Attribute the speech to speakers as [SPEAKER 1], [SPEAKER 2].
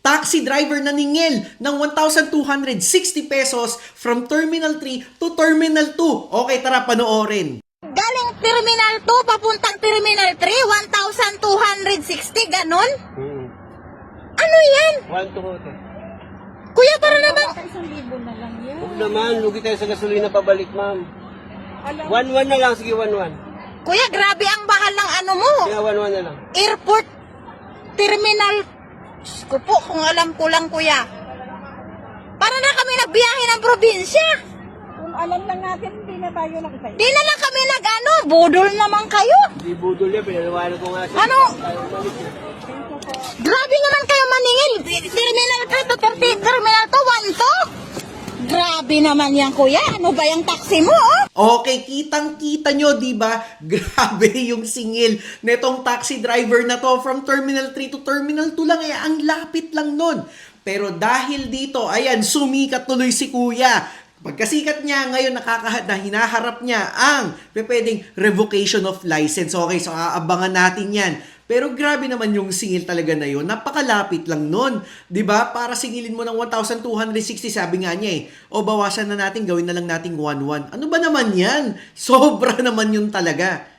[SPEAKER 1] taxi driver na ningil ng 1,260 pesos from Terminal 3 to Terminal 2. Okay, tara panoorin.
[SPEAKER 2] Galing Terminal 2, papuntang Terminal 3, 1,260, ganon? Ano yan?
[SPEAKER 3] 1 to 4.
[SPEAKER 2] Kuya, para naman.
[SPEAKER 3] Huwag naman, lugi tayo sa gasolina pabalik, ma'am. 1-1 na lang, sige 1-1.
[SPEAKER 2] Kuya, grabe ang bahal ng ano mo.
[SPEAKER 3] Kaya 1-1 na lang.
[SPEAKER 2] Airport, Terminal. Diyos ko po, kung alam ko lang, kuya. Para na kami nagbiyahe ng probinsya.
[SPEAKER 4] Kung alam lang natin, hindi na tayo nakita.
[SPEAKER 2] Di na lang kami nag-ano, budol naman kayo.
[SPEAKER 3] Hindi budol yan, pinaliwanag ko nga siya.
[SPEAKER 2] Ano? Grabe naman kayo maningil. Terminal 3 to Terminal 2, 1 to. Grabe naman yan, kuya. Ano ba yung taxi mo, oh?
[SPEAKER 1] Okay, kitang-kita nyo, di ba? Grabe yung singil netong taxi driver na to from Terminal 3 to Terminal 2 lang. Ang lapit lang nun. Pero dahil dito, ayan, sumikat tuloy si kuya. Pagkasikat niya, ngayon hinaharap niya ang pwedeng revocation of license. Okay, so aabangan natin yan. Pero grabe naman yung singil talaga na yun. Napakalapit lang nun. 'Di ba? Para singilin mo ng 1,260, sabi nga niya eh. O bawasan na natin, gawin na lang nating 1-1. Ano ba naman yan? Sobra naman yun talaga.